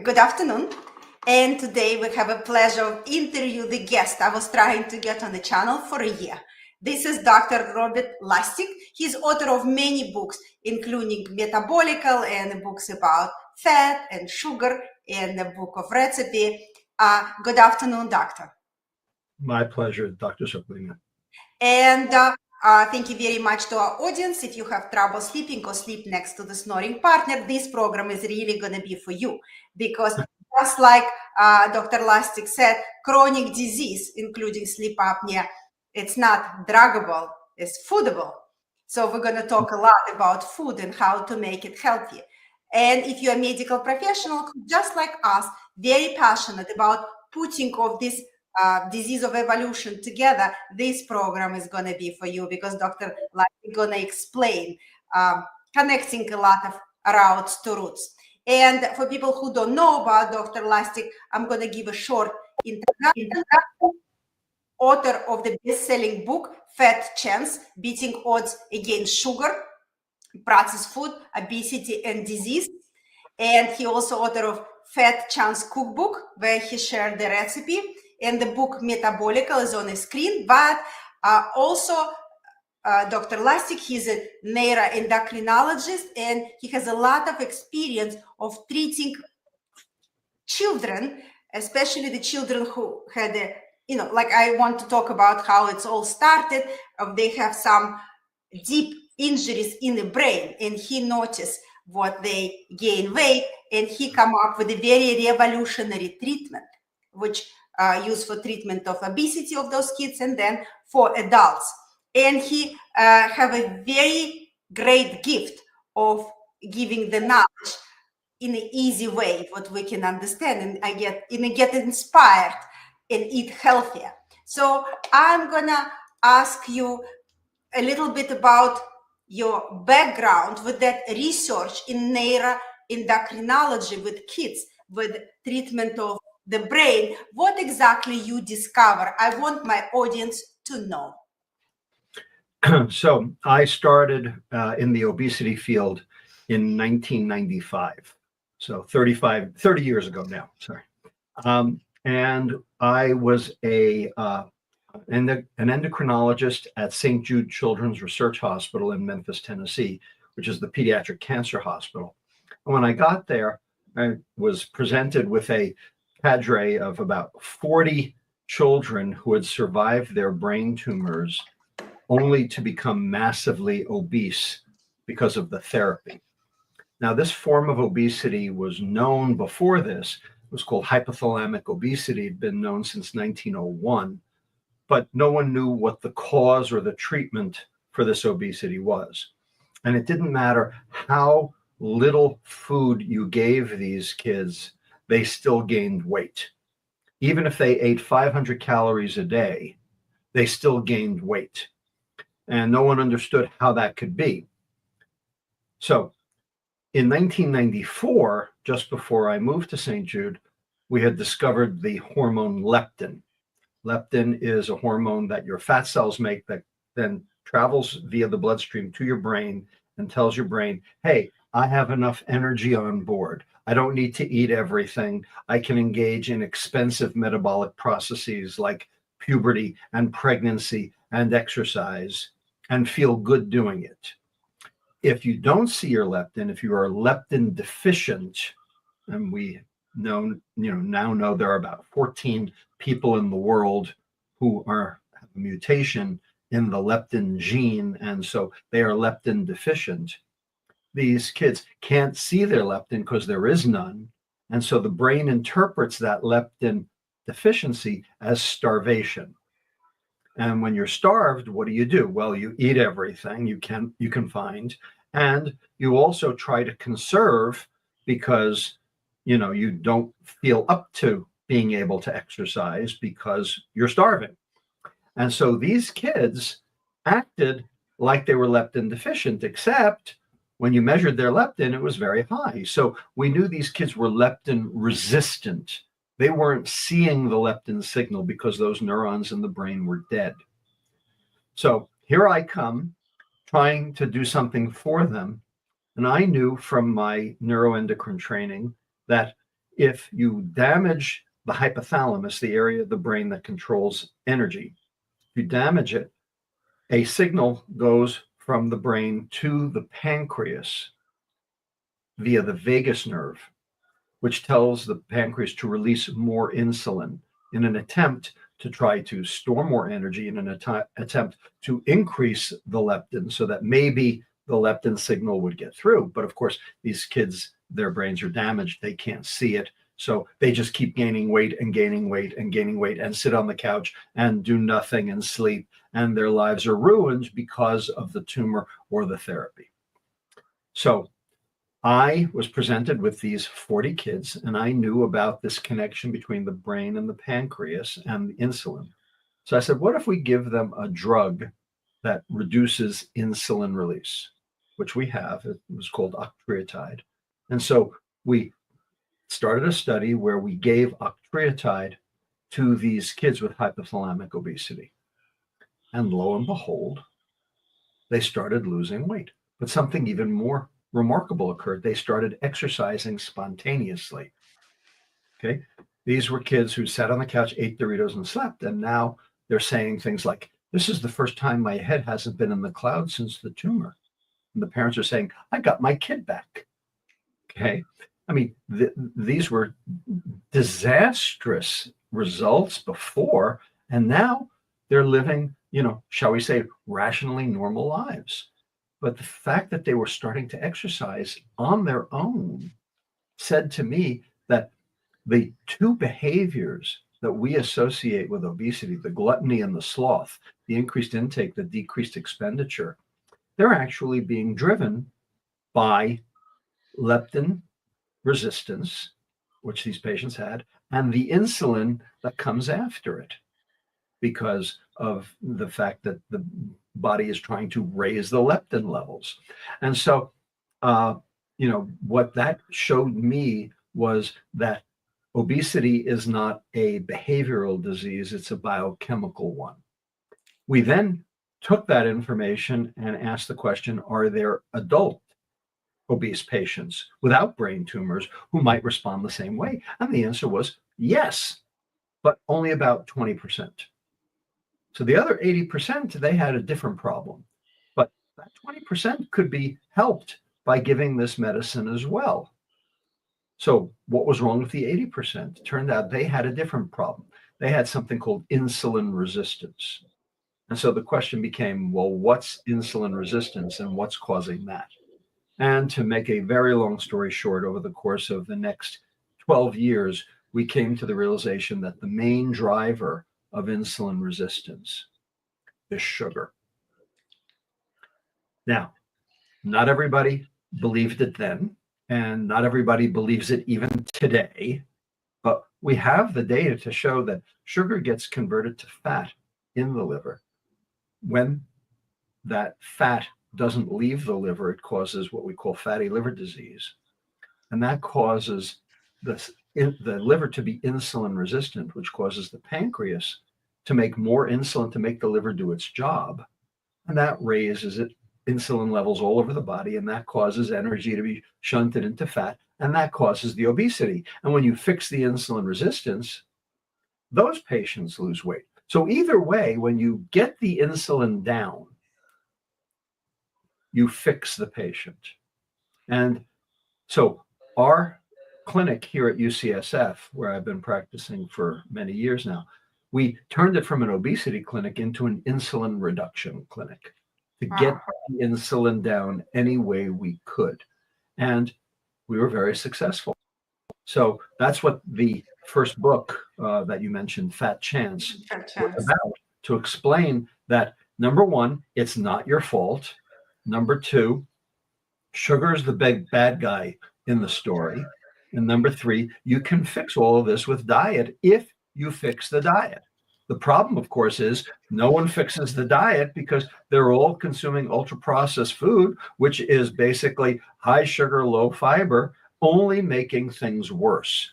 Good afternoon. And today we have a pleasure of interview the guest I was trying to get on the channel for a year. This is Dr. Robert Lustig. He's author of many books, including Metabolical and books about fat and sugar and the book of recipe. Good afternoon, doctor. My pleasure, Dr. Soplina. And thank you very much to our audience. If you have trouble sleeping or sleep next to the snoring partner, this program is really going to be for you, because just like Dr. Lustig said, chronic disease, including sleep apnea, it's not druggable, it's foodable. So we're going to talk a lot about food and how to make it healthy. And if you're a medical professional, just like us, very passionate about putting of this disease of evolution together, this program is going to be for you, because Dr. Lustig is going to explain connecting a lot of routes to roots. And for people who don't know about Dr. Lustig, I'm going to give a short introduction. Author of the best-selling book, Fat Chance, Beating Odds Against Sugar, Processed Food, Obesity, and Disease. And he also author of Fat Chance Cookbook, where he shared the recipe. And the book Metabolical is on the screen. But also, Dr. Lustig, he's a neuroendocrinologist, and he has a lot of experience of treating children, especially the children who had like I want to talk about how it's all started. They have some deep injuries in the brain, and he noticed what they gain weight, and he come up with a very revolutionary treatment, which used for treatment of obesity of those kids and then for adults. And he have a very great gift of giving the knowledge in an easy way, what we can understand, and I get inspired and eat healthier. So I'm gonna ask you a little bit about your background with that research in neuroendocrinology with kids, with treatment of the brain. What exactly you discover? I want my audience to know. So I started in the obesity field in 1995. So 30 years ago now, sorry. And I was an endocrinologist at St. Jude Children's Research Hospital in Memphis, Tennessee, which is the pediatric cancer hospital. And when I got there, I was presented with a cadre of about 40 children who had survived their brain tumors only to become massively obese because of the therapy. Now, this form of obesity was known before this. It was called hypothalamic obesity. It had been known since 1901, but no one knew what the cause or the treatment for this obesity was. And it didn't matter how little food you gave these kids, they still gained weight. Even if they ate 500 calories a day, they still gained weight. And no one understood how that could be. So in 1994, just before I moved to St. Jude, we had discovered the hormone leptin. Leptin is a hormone that your fat cells make that then travels via the bloodstream to your brain and tells your brain, hey, I have enough energy on board. I don't need to eat everything. I can engage in expensive metabolic processes like puberty and pregnancy and exercise and feel good doing it. If you don't see your leptin, if you are leptin deficient, and we now know there are about 14 people in the world who have a mutation in the leptin gene, and so they are leptin deficient. These kids can't see their leptin because there is none, and so the brain interprets that leptin deficiency as starvation. And when you're starved, what do? Well, you eat everything you can find, and you also try to conserve because you don't feel up to being able to exercise because you're starving. And so these kids acted like they were leptin deficient, except when you measured their leptin, it was very high. So we knew these kids were leptin resistant. They weren't seeing the leptin signal because those neurons in the brain were dead. So here I come trying to do something for them. And I knew from my neuroendocrine training that if you damage the hypothalamus, the area of the brain that controls energy, if you damage it, a signal goes from the brain to the pancreas via the vagus nerve, which tells the pancreas to release more insulin in an attempt to try to store more energy, in an attempt to increase the leptin so that maybe the leptin signal would get through. But of course, these kids, their brains are damaged. They can't see it. So they just keep gaining weight and gaining weight and gaining weight and sit on the couch and do nothing and sleep. And their lives are ruined because of the tumor or the therapy. So I was presented with these 40 kids, and I knew about this connection between the brain and the pancreas and the insulin. So I said, what if we give them a drug that reduces insulin release, which we have? It was called octreotide. And so we started a study where we gave octreotide to these kids with hypothalamic obesity. And lo and behold, they started losing weight. But something even more remarkable occurred. They started exercising spontaneously. Okay. These were kids who sat on the couch, ate Doritos, and slept. And now they're saying things like, this is the first time my head hasn't been in the cloud since the tumor. And the parents are saying, I got my kid back. Okay. I mean, these were disastrous results before, and now they're living, shall we say, rationally normal lives. But the fact that they were starting to exercise on their own said to me that the two behaviors that we associate with obesity, the gluttony and the sloth, the increased intake, the decreased expenditure, they're actually being driven by leptin resistance, which these patients had, and the insulin that comes after it, because of the fact that the body is trying to raise the leptin levels. And so, what that showed me was that obesity is not a behavioral disease, it's a biochemical one. We then took that information and asked the question, are there adult obese patients without brain tumors who might respond the same way? And the answer was yes, but only about 20%. So the other 80%, they had a different problem. But that 20% could be helped by giving this medicine as well. So what was wrong with the 80%? It turned out they had a different problem. They had something called insulin resistance. And so the question became, well, what's insulin resistance and what's causing that? And to make a very long story short, over the course of the next 12 years, we came to the realization that the main driver of insulin resistance is sugar. Now, not everybody believed it then, and not everybody believes it even today, but we have the data to show that sugar gets converted to fat in the liver. When that fat doesn't leave the liver, it causes what we call fatty liver disease. And that causes the liver to be insulin resistant, which causes the pancreas to make more insulin to make the liver do its job. And that raises insulin levels all over the body, and that causes energy to be shunted into fat, and that causes the obesity. And when you fix the insulin resistance, those patients lose weight. So either way, when you get the insulin down, you fix the patient. And so our clinic here at UCSF, where I've been practicing for many years now, we turned it from an obesity clinic into an insulin reduction clinic to get the insulin down any way we could. And we were very successful. So that's what the first book that you mentioned, Fat Chance, was about, to explain that, number one, it's not your fault. Number two, sugar is the big bad guy in the story. And number three, you can fix all of this with diet if you fix the diet. The problem, of course, is no one fixes the diet because they're all consuming ultra-processed food, which is basically high sugar, low fiber, only making things worse.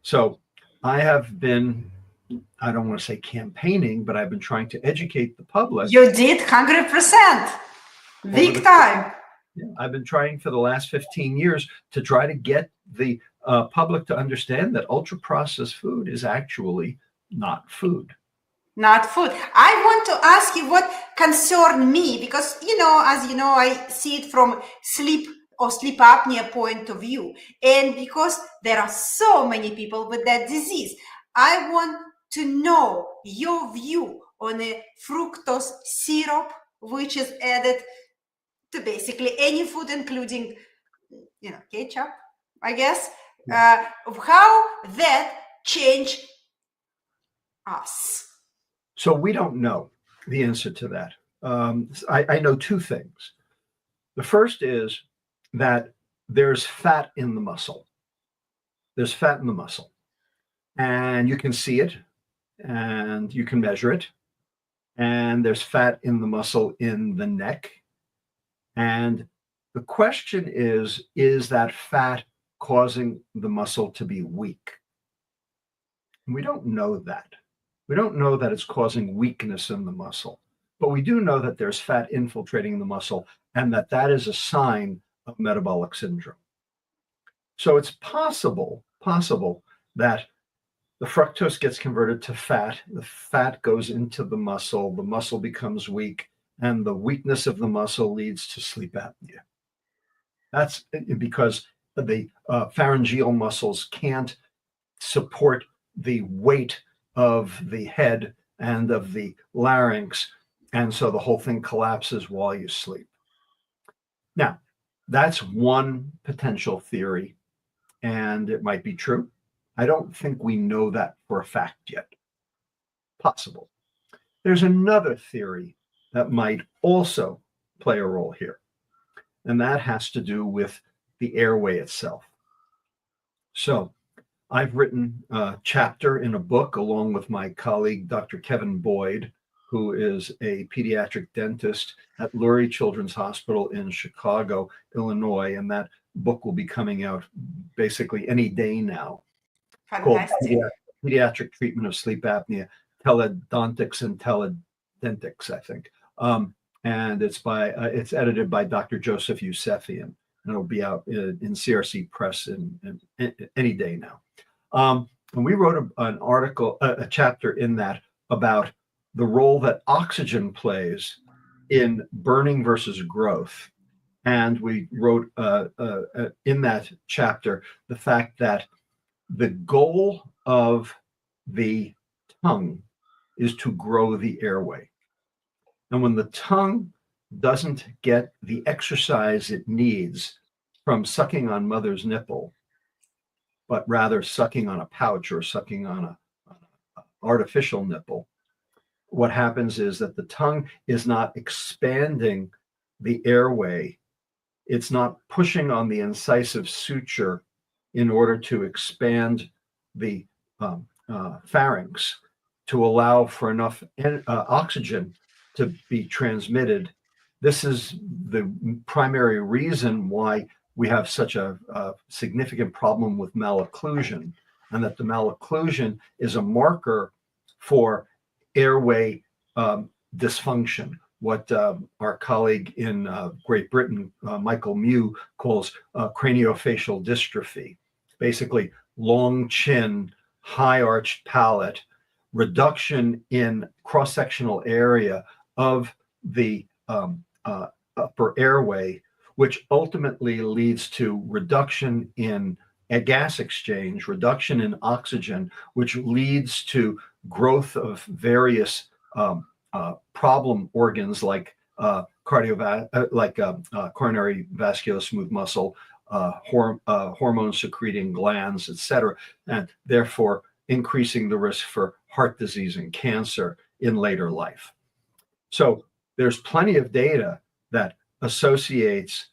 So I have been, I don't want to say campaigning, but I've been trying to educate the public. You did 100%. Big time. I've been trying for the last 15 years to try to get the public to understand that ultra-processed food is actually not food. Not food. I want to ask you what concerned me, because, as you know, I see it from sleep or sleep apnea point of view. And because there are so many people with that disease, I want to know your view on a fructose syrup, which is added to basically any food, including, ketchup, I guess, of how that changed us. So we don't know the answer to that. I know two things. The first is that there's fat in the muscle. There's fat in the muscle. And you can see it, and you can measure it. And there's fat in the muscle in the neck. And the question is that fat causing the muscle to be weak? And we don't know that. We don't know that it's causing weakness in the muscle, but we do know that there's fat infiltrating the muscle and that is a sign of metabolic syndrome. So it's possible that the fructose gets converted to fat, the fat goes into the muscle becomes weak, and the weakness of the muscle leads to sleep apnea. That's because the pharyngeal muscles can't support the weight of the head and of the larynx, and so the whole thing collapses while you sleep. Now, that's one potential theory, and it might be true. I don't think we know that for a fact yet. Possible. There's another theory that might also play a role here, and that has to do with the airway itself. So I've written a chapter in a book along with my colleague, Dr. Kevin Boyd, who is a pediatric dentist at Lurie Children's Hospital in Chicago, Illinois. And that book will be coming out basically any day now. Fantastic. Called Pediatric Treatment of Sleep Apnea, Teledontics and Teledentics, I think. And it's edited by Dr. Joseph Yousefian, and it'll be out in CRC Press in any day now. And we wrote an article, a chapter in that about the role that oxygen plays in burning versus growth. And we wrote in that chapter the fact that the goal of the tongue is to grow the airway. And when the tongue doesn't get the exercise it needs from sucking on mother's nipple, but rather sucking on a pouch or sucking on an artificial nipple, what happens is that the tongue is not expanding the airway. It's not pushing on the incisive suture in order to expand the pharynx to allow for enough oxygen to be transmitted. This is the primary reason why we have such a significant problem with malocclusion, and that the malocclusion is a marker for airway dysfunction, what our colleague in Great Britain, Michael Mew, calls craniofacial dystrophy. Basically, long chin, high arched palate, reduction in cross-sectional area of the upper airway, which ultimately leads to reduction in a gas exchange, reduction in oxygen, which leads to growth of various problem organs like coronary vascular smooth muscle, hormone secreting glands, etc., and therefore increasing the risk for heart disease and cancer in later life. So there's plenty of data that associates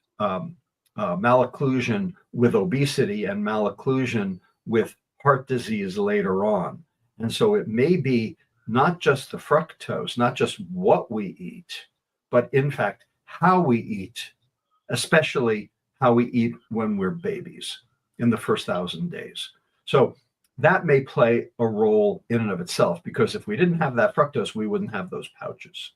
malocclusion with obesity and malocclusion with heart disease later on. And so it may be not just the fructose, not just what we eat, but in fact, how we eat, especially how we eat when we're babies in the first 1,000 days. So that may play a role in and of itself, because if we didn't have that fructose, we wouldn't have those pouches.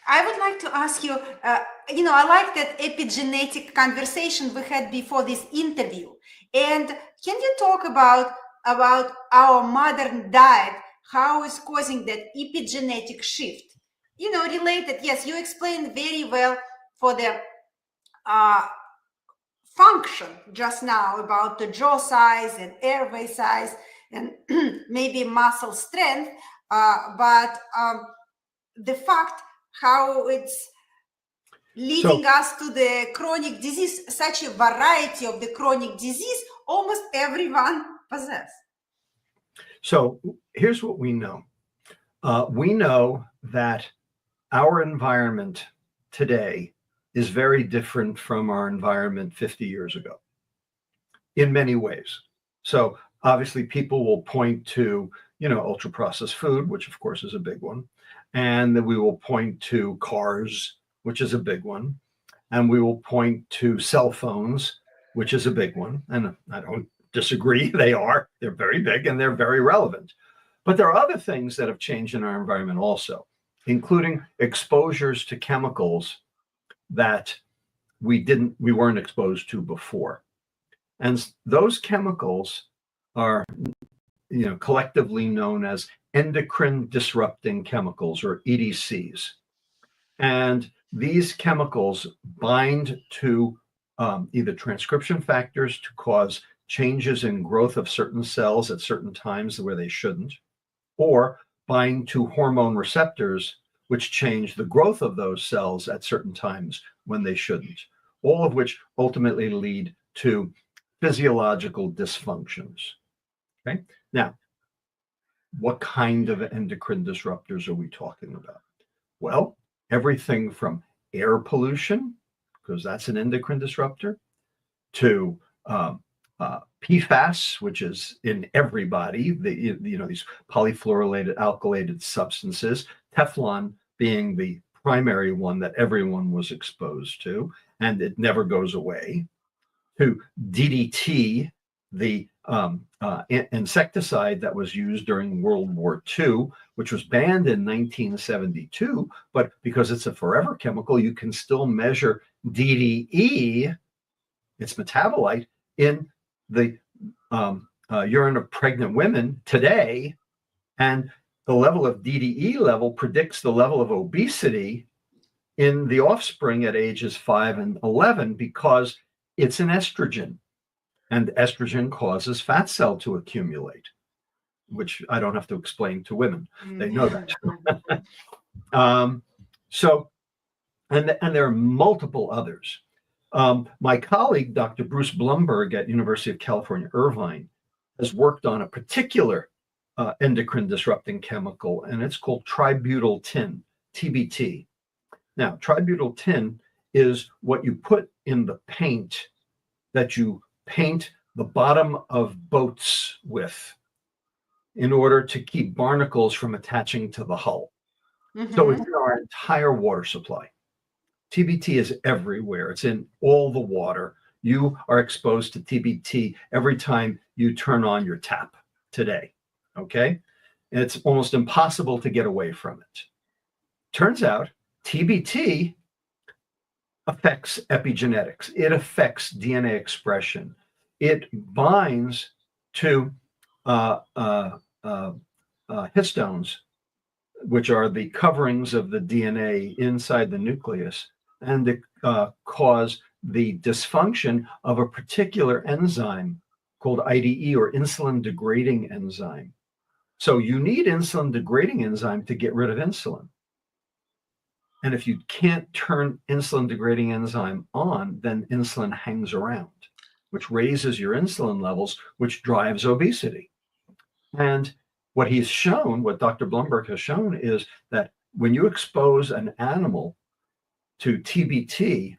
I would like to ask you, I like that epigenetic conversation we had before this interview. And can you talk about our modern diet, how is causing that epigenetic shift? Related, yes, you explained very well for the uh, function just now about the jaw size and airway size and maybe muscle strength, but the fact how it's leading us to the chronic disease, such a variety of the chronic disease, almost everyone possess. So here's what we know. We know that our environment today is very different from our environment 50 years ago in many ways. So obviously people will point to, ultra processed food, which of course is a big one. And then we will point to cars, which is a big one. And we will point to cell phones, which is a big one. And I don't disagree. They're very big and they're very relevant. But there are other things that have changed in our environment also, including exposures to chemicals that we weren't exposed to before. And those chemicals are, collectively known as endocrine disrupting chemicals, or EDCs. And these chemicals bind to either transcription factors to cause changes in growth of certain cells at certain times where they shouldn't, or bind to hormone receptors, which change the growth of those cells at certain times when they shouldn't, all of which ultimately lead to physiological dysfunctions. Okay. Now, what kind of endocrine disruptors are we talking about? Well, everything from air pollution, because that's an endocrine disruptor, to PFAS, which is in everybody, these polyfluorinated alkylated substances, Teflon being the primary one that everyone was exposed to, and it never goes away, to DDT, the insecticide that was used during World War II, which was banned in 1972, but because it's a forever chemical, you can still measure DDE, its metabolite, in the urine of pregnant women today, and the level of DDE level predicts the level of obesity in the offspring at ages 5 and 11 because it's an estrogen, and estrogen causes fat cell to accumulate, which I don't have to explain to women. They know that. And there are multiple others. My colleague, Dr. Bruce Blumberg at University of California, Irvine, has worked on a particular endocrine disrupting chemical, and it's called tributyltin, TBT. Now, tributyltin is what you put in the paint that you paint the bottom of boats with in order to keep barnacles from attaching to the hull. Mm-hmm. So it's in our entire water supply. TBT is everywhere. It's in all the water. You are exposed to TBT every time you turn on your tap today, okay? And it's almost impossible to get away from it. Turns out TBT affects epigenetics. It affects DNA expression. It binds to histones, which are the coverings of the DNA inside the nucleus, and cause the dysfunction of a particular enzyme called IDE, or insulin degrading enzyme. So you need insulin degrading enzyme to get rid of insulin. And if you can't turn insulin degrading enzyme on, then insulin hangs around, which raises your insulin levels, which drives obesity. And what he's shown, what Dr. Blumberg has shown, is that when you expose an animal to TBT,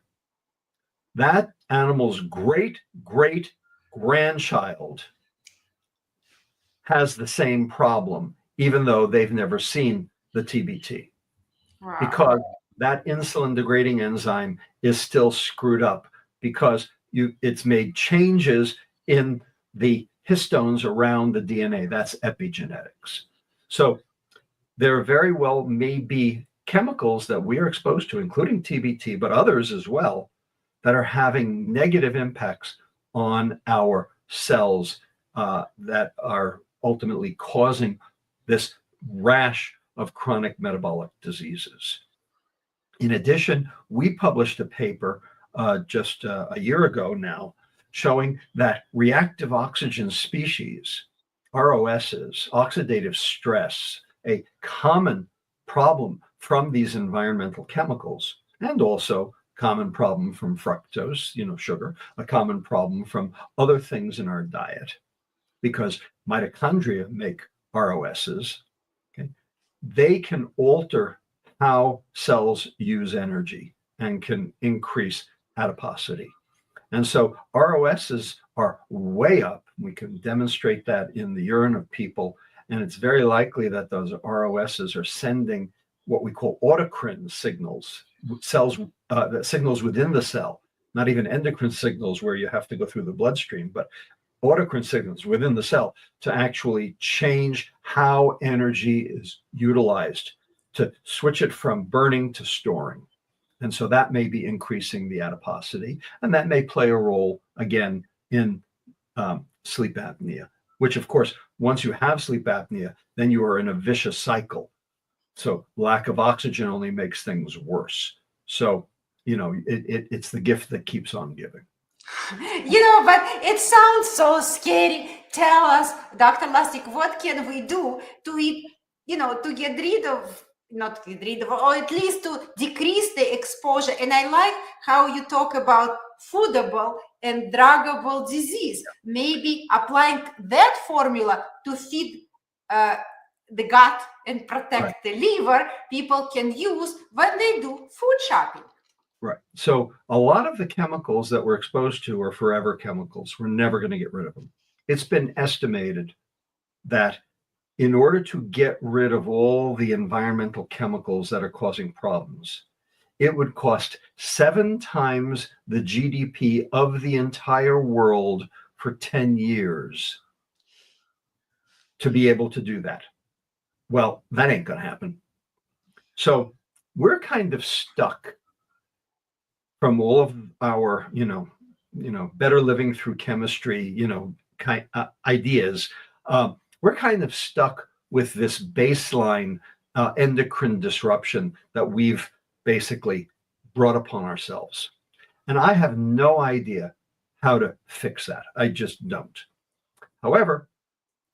that animal's great-great-grandchild has the same problem, even though they've never seen the TBT. Wow. Because that insulin degrading enzyme is still screwed up because it's made changes in the histones around the DNA. That's epigenetics. So there very well may be chemicals that we are exposed to, including TBT, but others as well, that are having negative impacts on our cells that are ultimately causing this rash of chronic metabolic diseases. In addition, we published a paper just a year ago now showing that reactive oxygen species, ROSs, oxidative stress, a common problem from these environmental chemicals, and also common problem from fructose, sugar, a common problem from other things in our diet, because mitochondria make ROSs. Okay? They can alter how cells use energy and can increase adiposity. And so ROSs are way up. We can demonstrate that in the urine of people. And it's very likely that those ROSs are sending what we call autocrine signals, signals within the cell, not even endocrine signals where you have to go through the bloodstream, but autocrine signals within the cell to actually change how energy is utilized, to switch it from burning to storing. And so that may be increasing the adiposity, and that may play a role, again, in sleep apnea, which, of course, once you have sleep apnea, then you are in a vicious cycle. So lack of oxygen only makes things worse. So, it's the gift that keeps on giving. But it sounds so scary. Tell us, Dr. Lustig, what can we do to get rid of, not get rid of, or at least to decrease the exposure? And I like how you talk about foodable and druggable disease. Maybe applying that formula to feed the gut and protect the liver, people can use when they do food shopping. Right. So a lot of the chemicals that we're exposed to are forever chemicals. We're never going to get rid of them. It's been estimated that in order to get rid of all the environmental chemicals that are causing problems, it would cost 7 times the GDP of the entire world for 10 years to be able to do that. Well, that ain't going to happen. So we're kind of stuck from all of our, better living through chemistry, ideas. We're kind of stuck with this baseline endocrine disruption that we've basically brought upon ourselves. And I have no idea how to fix that. I just don't. However,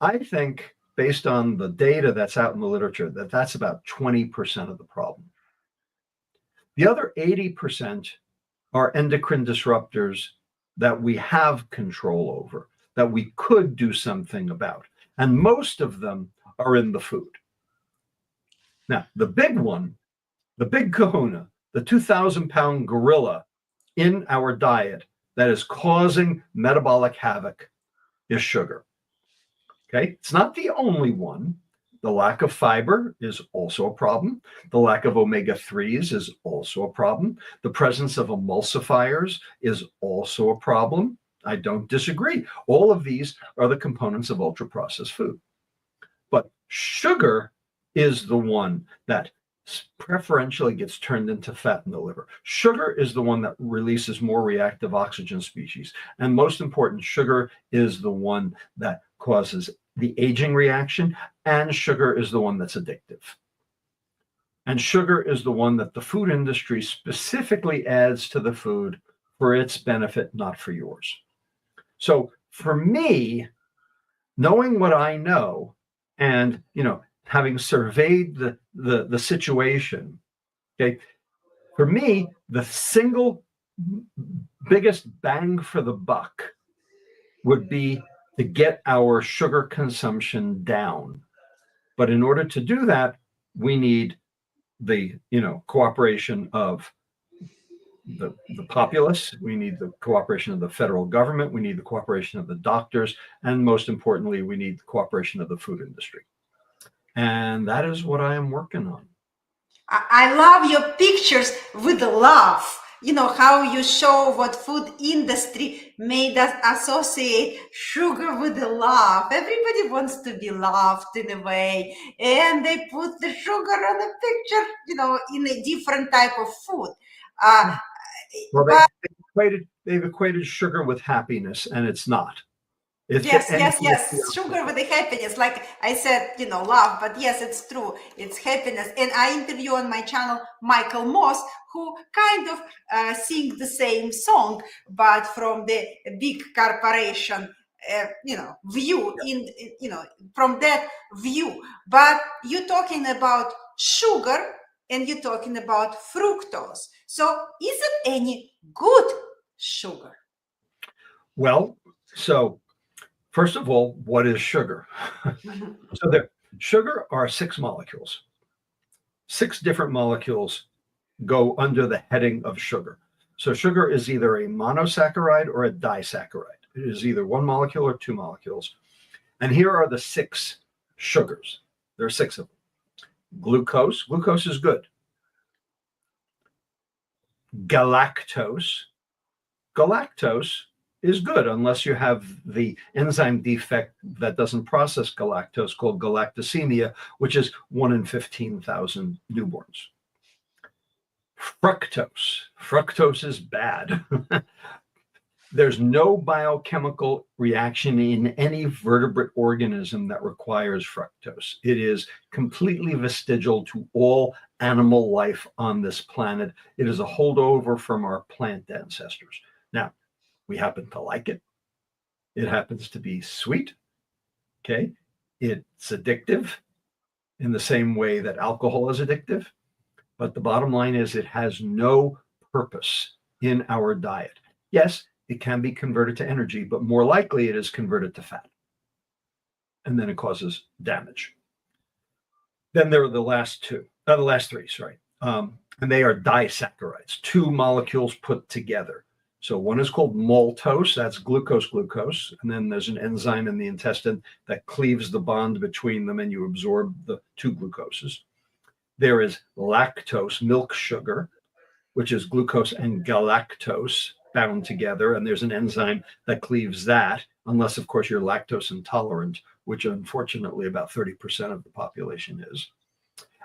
I think based on the data that's out in the literature, that's about 20% of the problem. The other 80% are endocrine disruptors that we have control over, that we could do something about. And most of them are in the food. Now, the big one, the big kahuna, the 2,000-pound gorilla in our diet that is causing metabolic havoc is sugar. Okay, it's not the only one. The lack of fiber is also a problem. The lack of omega-3s is also a problem. The presence of emulsifiers is also a problem. I don't disagree. All of these are the components of ultra-processed food. But sugar is the one that preferentially gets turned into fat in the liver. Sugar is the one that releases more reactive oxygen species. And most important, sugar is the one that causes the aging reaction, and sugar is the one that's addictive. And sugar is the one that the food industry specifically adds to the food for its benefit, not for yours. So for me, knowing what I know and, having surveyed the situation, okay, for me, the single biggest bang for the buck would be to get our sugar consumption down. But in order to do that, we need the cooperation of the populace, we need the cooperation of the federal government, we need the cooperation of the doctors, and most importantly, we need the cooperation of the food industry. And that is what I am working on. I love your pictures with the love. how you show what food industry made us associate sugar with the love. Everybody wants to be loved in a way, and they put the sugar on a picture, in a different type of food. Well, But they've equated sugar with happiness, and it's not. yes. Sugar with the happiness. Like I said, love, but yes, it's true. It's happiness. And I interview on my channel Michael Moss, who kind of sing the same song, but from the big corporation, view from that view. But you're talking about sugar and you're talking about fructose. So is it any good sugar? Well, so first of all, what is sugar? So sugar are 6 molecules. 6 different molecules go under the heading of sugar. So sugar is either a monosaccharide or a disaccharide. It is either 1 molecule or 2 molecules. And here are the 6 sugars. There are 6 of them. Glucose. Glucose is good. Galactose. Galactose is good unless you have the enzyme defect that doesn't process galactose called galactosemia, which is 1 in 15,000 newborns. Fructose. Fructose is bad. There's no biochemical reaction in any vertebrate organism that requires fructose. It is completely vestigial to all animal life on this planet. It is a holdover from our plant ancestors. Now, we happen to like it. It happens to be sweet. Okay. It's addictive in the same way that alcohol is addictive. But the bottom line is it has no purpose in our diet. Yes, it can be converted to energy, but more likely it is converted to fat. And then it causes damage. Then there are the last 3, and they are disaccharides, 2 molecules put together. So one is called maltose, that's glucose, and then there's an enzyme in the intestine that cleaves the bond between them and you absorb the 2 glucoses. There is lactose, milk sugar, which is glucose and galactose bound together, and there's an enzyme that cleaves that, unless, of course, you're lactose intolerant, which unfortunately about 30% of the population is.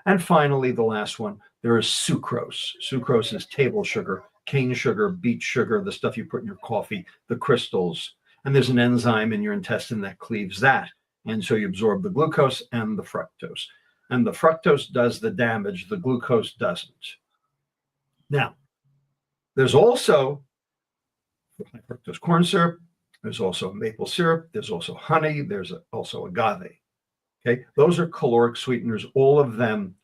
And finally, the last one, there is sucrose. Sucrose is table sugar, cane sugar, beet sugar, the stuff you put in your coffee, the crystals. And there's an enzyme in your intestine that cleaves that. And so you absorb the glucose and the fructose. And the fructose does the damage, the glucose doesn't. Now, there's also high fructose corn syrup, there's also maple syrup, there's also honey, there's also agave. Okay, those are caloric sweeteners. All of them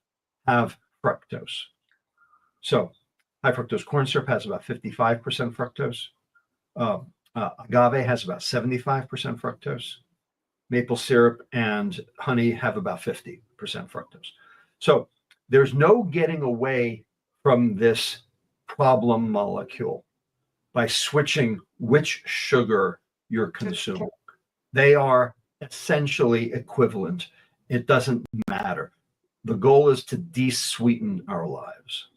have fructose. So high fructose corn syrup has about 55% fructose. Agave has about 75% fructose. Maple syrup and honey have about 50% fructose. So there's no getting away from this problem molecule by switching which sugar you're consuming. They are essentially equivalent. It doesn't matter. The goal is to de-sweeten our lives.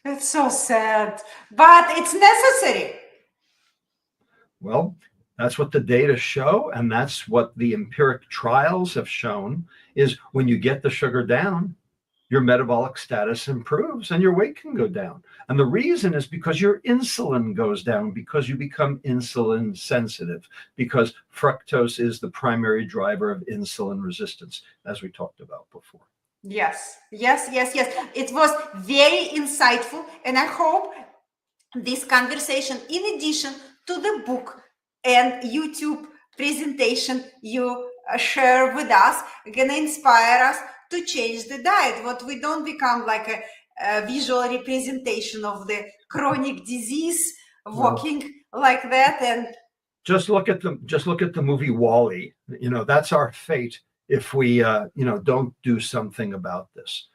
It's so sad, but it's necessary. Well, that's what the data show, and that's what the empiric trials have shown, is when you get the sugar down, your metabolic status improves and your weight can go down. And the reason is because your insulin goes down, because you become insulin sensitive, because fructose is the primary driver of insulin resistance, as we talked about before. Yes. It was very insightful, and I hope this conversation, in addition to the book and YouTube presentation you share with us, gonna inspire us to change the diet. What we don't become like a visual representation of the chronic disease, walking like that. And just look at the movie WALL-E. That's our fate if we don't do something about this.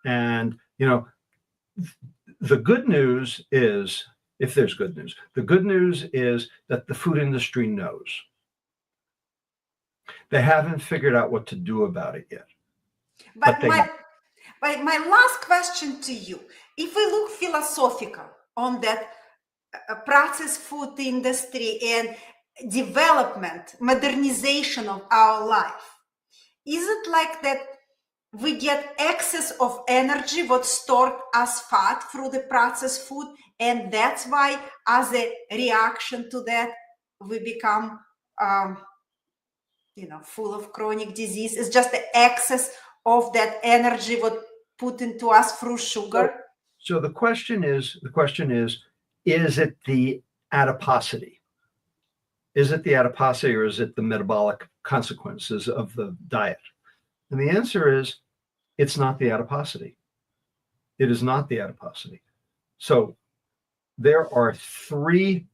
And the good news is, if there's good news, the good news is that the food industry knows. They haven't figured out what to do about it yet. But But my last question to you, if we look philosophical on that processed food industry and development, modernization of our life, is it like that we get excess of energy what's stored as fat through the processed food, and that's why as a reaction to that we become full of chronic disease? It's just the excess of that energy what put into us through sugar. So the question is it the adiposity? Is it the adiposity, or is it the metabolic consequences of the diet? And the answer is, it's not the adiposity. It is not the adiposity. So there are three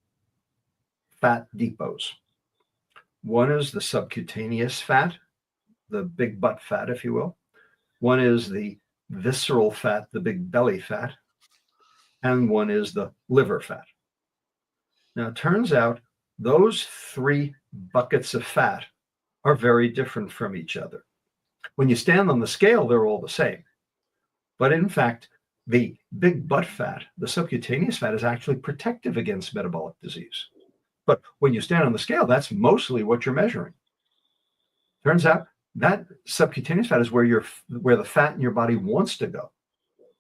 fat depots. One is the subcutaneous fat, the big butt fat, if you will. One is the visceral fat, the big belly fat. And one is the liver fat. Now, it turns out those three buckets of fat are very different from each other. When you stand on the scale, they're all the same. But in fact, the big butt fat, the subcutaneous fat, is actually protective against metabolic disease. But when you stand on the scale, that's mostly what you're measuring. Turns out that subcutaneous fat is where the fat in your body wants to go.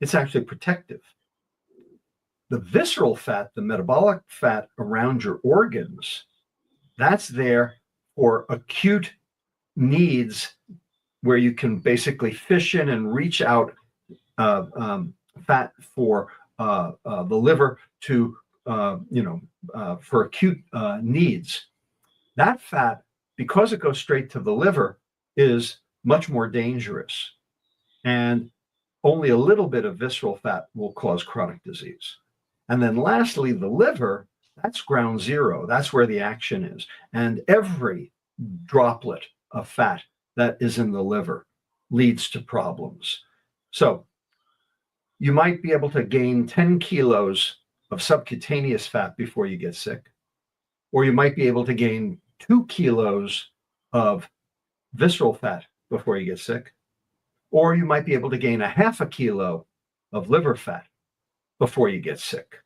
It's actually protective. The visceral fat, the metabolic fat around your organs, that's there for acute needs where you can basically fish in and reach out fat for the liver to, for acute needs. That fat, because it goes straight to the liver, is much more dangerous. And only a little bit of visceral fat will cause chronic disease. And then lastly, the liver, that's ground zero. That's where the action is. And every droplet of fat that is in the liver leads to problems. So you might be able to gain 10 kilos of subcutaneous fat before you get sick, or you might be able to gain 2 kilos of visceral fat before you get sick, or you might be able to gain a half a kilo of liver fat before you get sick.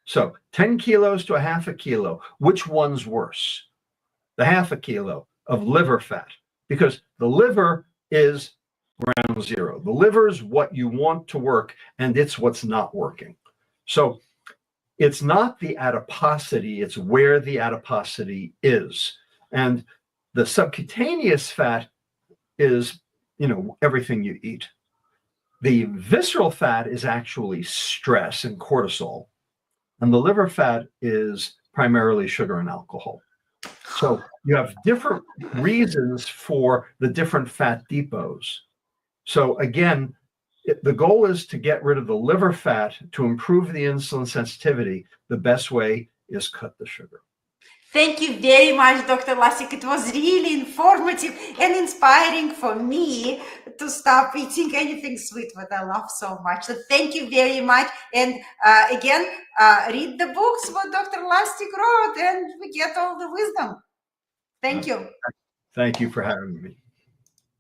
So 10 kilos to a half a kilo, which one's worse? The half a kilo of liver fat, because the liver is ground zero. The liver is what you want to work, and it's what's not working. So it's not the adiposity, it's where the adiposity is. And the subcutaneous fat is, everything you eat. The visceral fat is actually stress and cortisol. And the liver fat is primarily sugar and alcohol. So you have different reasons for the different fat depots. So again, the goal is to get rid of the liver fat to improve the insulin sensitivity. The best way is cut the sugar. Thank you very much, Dr. Lustig. It was really informative and inspiring for me to stop eating anything sweet, what I love so much. So thank you very much. And again, read the books what Dr. Lustig wrote, and we get all the wisdom. Thank you. Thank you for having me.